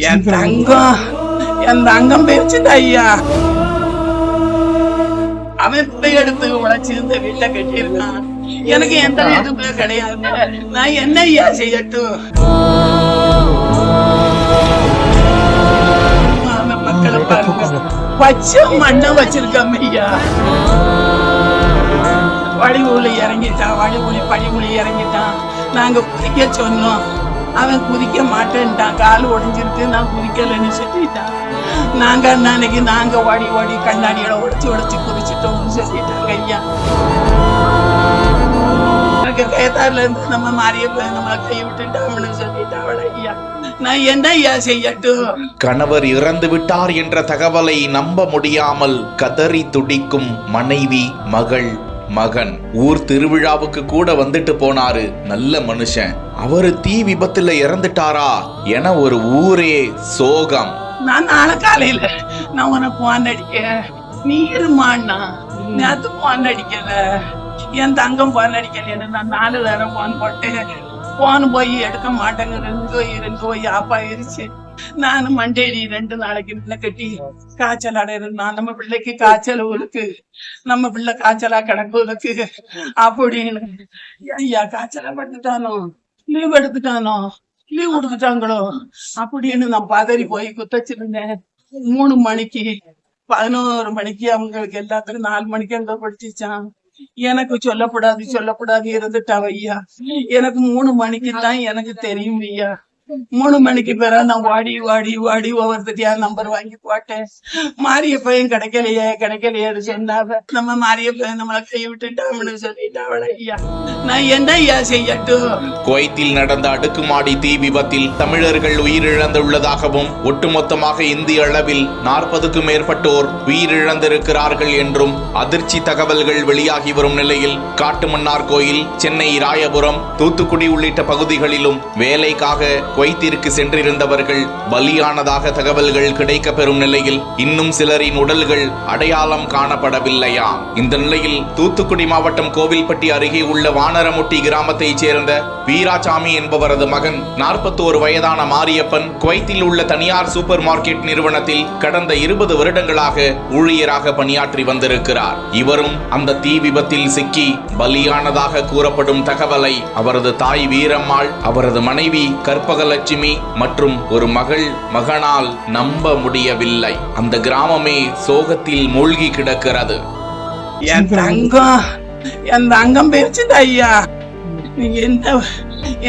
என் தங்கம் பேச்சுது ஐயா. அவன் போய் எடுத்து உழைச்சி இந்த வீட்டை கட்டியிருக்கான். எனக்கு எந்த எதுவுமே கிடையாது. நான் என்ன ஐயா செய்யட்டும்? மக்களை பாருங்க, பச்சை மண்ணை வச்சிருக்காம ஐயா. வடிவுல இறங்கிட்டான், படிவுல இறங்கிட்டான். நாங்க குதிக்க சொன்னோம், அவன் குதிக்க மாட்டேன்ட்டான். கால் உடைஞ்சிருக்கு, நான் குதிக்கலன்னு சொல்லிட்டான். நாங்க அன்னைக்கு ஓடி கண்ணாடியோட உடைச்சு குதிச்சிட்டோம்னு சொல்லிட்டாங்க ஐயா. கேத்தார்ல இருந்து நம்ம மாரியப்ப நம்மளை கை விட்டுட்டாங்கன்னு சொல்லிட்டாவள ஐயா. நான் என்ன ஐயா செய்யட்டும்? கணவர் இறந்து விட்டார் என்ற தகவலை நம்ப முடியாமல் கதறி துடிக்கும் மனைவி, மகள், மகன். ஊர் திருவிழாவுக்கு கூட வந்துட்டு போனாரு, நல்ல மனுஷன். அவரு தீ விபத்துல இறந்துட்டாரா என ஒரு ஊரே சோகம். நான் நாளை காலையில நான் உன போன் அடிக்க, நீ இருமாண்ணா. நேத்து போன் அடிக்கல, என் தங்கம் போன் அடிக்கல. நான் 4 தடவை போன் போட்டேன். போன் போய் எடுக்க மாட்டேங்க. ரெண்டு போய் ஆப்பாயிருச்சு. நானும் மண்டேடி 2 நாளைக்கு முன்ன கட்டி காய்ச்சல் அடையிறான். நம்ம பிள்ளைக்கு காய்ச்சல் இருக்கு, நம்ம பிள்ளை காய்ச்சலா கிடக்கு இருக்கு அப்படின்னு. ஐயா காய்ச்சலா பட்டுட்டானோ, லீவ் எடுத்துட்டானோ, லீவ் கொடுத்துட்டாங்களோ அப்படின்னு நான் பதறி போய் குத்தச்சிருந்தேன். 3 மணிக்கு 11 மணிக்கு அவங்களுக்கு எல்லாத்துக்கும் 4 மணிக்கு அங்க படிச்சுச்சான். எனக்கு சொல்லக்கூடாது இருந்துட்டா ஐயா. எனக்கு 3 மணிக்கு தான் எனக்கு தெரியும் ஐயா. 3 மணிக்கு பிறகு நான் வாடி ஒவ்வொருத்தையா நம்பர் வாங்கி போட்டேன். மாரியப்பையும் கிடைக்கலையே சொன்னாவ. நம்ம மாரியப்பையன் நம்மளை கை விட்டுட்டான்னு சொல்லிட்டாவள ஐயா. நான் என்ன ஐயா செய்யட்டும்? குவைத்தில் நடந்த அடுக்குமாடி தீ விபத்தில் தமிழர்கள் உயிரிழந்துள்ளதாகவும் ஒட்டுமொத்தமாக இந்திய அளவில் 40க்கும் மேற்பட்டோர் உயிரிழந்திருக்கிறார்கள் என்றும் அதிர்ச்சி தகவல்கள் வெளியாகி வரும் நிலையில் காட்டுமன்னார் கோயில், சென்னை ராயபுரம், தூத்துக்குடி உள்ளிட்ட பகுதிகளிலும் வேலைக்காக குவைத்திற்கு சென்றிருந்தவர்கள் பலியானதாக தகவல்கள் கிடைக்க பெறும் நிலையில் இன்னும் சிலரின் உடல்கள் அடையாளம் காணப்படவில்லையா. இந்த நிலையில் தூத்துக்குடி மாவட்டம் கோவில்பட்டி அருகே உள்ள வானரமுட்டி கிராமத்தைச் சேர்ந்த வீராசாமி என்பவரது மகன் 41 வயதான மாரியப்பன் குவைத்தில் உள்ள தனியார் சூப்பர் மார்க்கெட் நிறுவனத்தில் கடந்த 20 வருடங்களாக ஊழியராக பணியாற்றி வந்திருக்கிறார். இவரும் அந்த தீ விபத்தில் சிக்கி பலியானதாக கூறப்படும் தகவலை அவரது தாய் வீரம்மாள், அவரது மனைவி கற்பகலட்சுமி மற்றும் ஒரு மகனால் நம்ப முடியவில்லை. அந்த கிராமமே சோகத்தில் மூழ்கி கிடக்கிறது. என் தங்கம் பேச்சுது ஐயா. நீங்க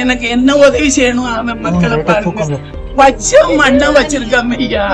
எனக்கு என்ன உதவி செய்யணும்? அவன் மக்களை பாருங்க, பச்சை மண்ணை வச்சிருக்காம ஐயா.